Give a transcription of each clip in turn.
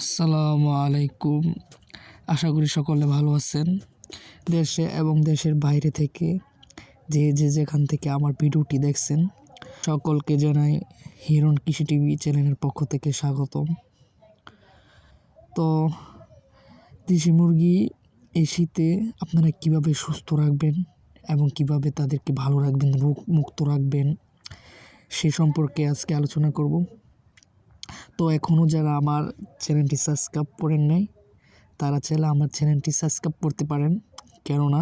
আসসালামু আলাইকুম। আশা করি সকলে ভালো আছেন। দেশে এবং দেশের বাইরে থেকে যে যেখান থেকে আমার ভিডিওটি দেখছেন সকলকে জানাই হিরণ কৃষি টিভি চ্যানেলের পক্ষ থেকে স্বাগতম। তো দেশি মুরগি এই শীতে আপনারা কীভাবে সুস্থ রাখবেন এবং কিভাবে তাদেরকে ভালো রাখবেন, রোগ মুক্ত রাখবেন সে সম্পর্কে আজকে আলোচনা করব। তো এখনও যারা আমার চ্যানেলটি সাবস্ক্রাইব করেন নাই তারা চাইলে আমার চ্যানেলটি সাবস্ক্রাইব করতে পারেন, কেননা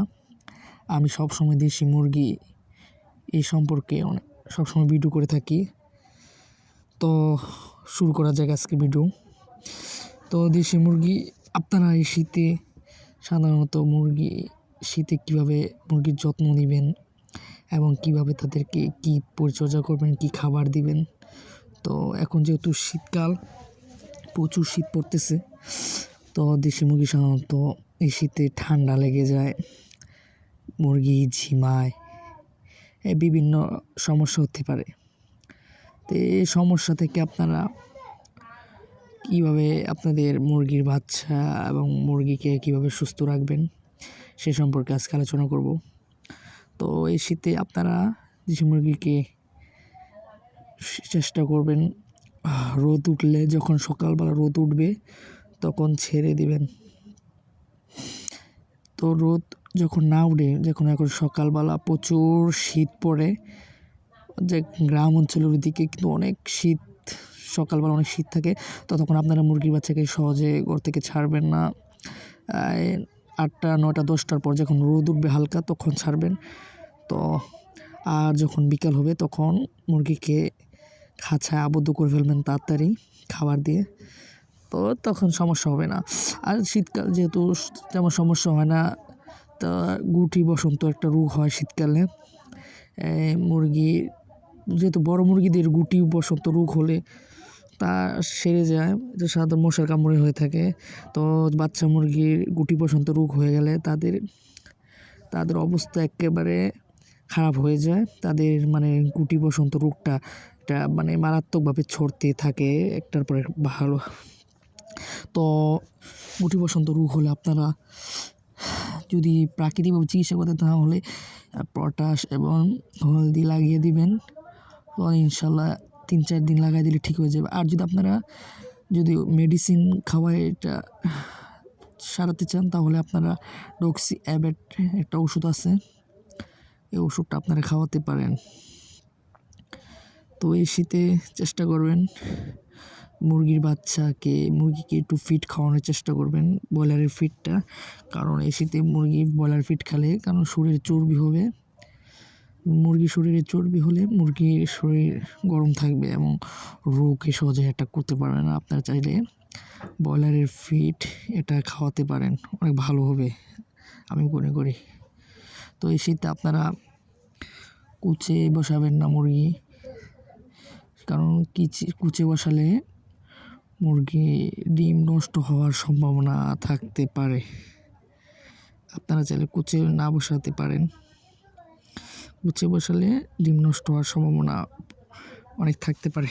আমি সবসময় দেশি মুরগি এই সম্পর্কে সবসময় ভিডিও করে থাকি। তো শুরু করা যাক আজকে ভিডিও। তো দেশি মুরগি আপনারা এই শীতে সাধারণত শীতে কীভাবে মুরগির যত্ন নেবেন এবং কিভাবে তাদেরকে কি পরিচর্যা করবেন, কি খাবার দিবেন। তো এখন যেহেতু শীতকাল, প্রচুর শীত পড়তেছে, তো দেশি মুরগি সাধারণত এই শীতে ঠান্ডা লেগে যায়, মুরগি ঝিমায়, বিভিন্ন সমস্যা হতে পারে। তো এই সমস্যা থেকে আপনারা কীভাবে আপনাদের মুরগির বাচ্চা এবং মুরগিকে কীভাবে সুস্থ রাখবেন সে সম্পর্কে আজকে আলোচনা করব। তো এই শীতে আপনারা দেশি মুরগিকে চেষ্টা করবেন রোদ উঠলে, যখন সকালবেলা রোদ উঠবে তখন ছেড়ে দিবেন। তো রোদ যখন না উঠে, যখন এখন সকালবেলা প্রচুর শীত পড়ে, যে গ্রাম অঞ্চলের দিকে কিন্তু অনেক শীত, সকালবেলা অনেক শীত থাকে, তো তখন আপনারা মুরগির বাচ্চাকে সহজে ঘর থেকে ছাড়বেন না। 8টা 9টা 10টার পর যখন রোদ উঠবে হালকা তখন ছাড়বেন। তো আর যখন বিকাল হবে তখন মুরগিকে খাঁচায় আবদ্ধ করে ফেলবেন তাড়াতাড়ি খাবার দিয়ে, তো তখন সমস্যা হবে না। আর শীতকাল যেহেতু তেমন সমস্যা হয় না, তা গুটি বসন্ত একটা রোগ হয় শীতকালে। মুরগি যেহেতু বড় মুরগিদের গুটি বসন্ত রোগ হলে তা সেরে যায়, যে সাধারণত মশার কামড়ে হয়ে থাকে। তো বাচ্চা মুরগির গুটি বসন্ত রোগ হয়ে গেলে তাদের অবস্থা একেবারে খারাপ হয়ে যায়। তাদের গুটি বসন্ত রোগটা এটা মারাত্মকভাবে ছড়তে থাকে একটার পর ভালো। তো গুটি বসন্ত রোগ হলে আপনারা যদি প্রাকৃতিকভাবে চিকিৎসা করতে, তাহলে পটাশ এবং হলদি লাগিয়ে দিবেন। তো ইনশাল্লাহ 3-4 দিন লাগাই দিলে ঠিক হয়ে যাবে। আর যদি আপনারা মেডিসিন খাওয়ায় এটা সারাতে চান, তাহলে আপনারা ডক্সি অ্যাবেট একটা ওষুধ আছে, এই ওষুধটা আপনারা খাওয়াতে পারেন। তো এই শীতে চেষ্টা করবেন মুরগিকে একটু ফিড খাওয়ানোর চেষ্টা করবেন, ব্রয়লারের ফিডটা। কারণ এই শীতে মুরগি ব্রয়লার ফিড খেলে, কারণ শরীরে চর্বি হবে, মুরগির শরীরে চর্বি হলে মুরগির শরীর গরম থাকবে এবং রোগকে সহজে অ্যাটাক করতে পারবে না। আপনারা চাইলে ব্রয়লারের ফিড এটা খাওয়াতে পারেন, অনেক ভালো হবে আমি মনে করি। তো এই শীতে আপনারা কুচে বসাবেন না মুরগি, কারণ কুচে বসালে মুরগি ডিম নষ্ট হওয়ার সম্ভাবনা থাকতে পারে। আপনারা চাইলে কুচে না বসাতে পারেন, কুচে বসালে ডিম নষ্ট হওয়ার সম্ভাবনা অনেক থাকতে পারে।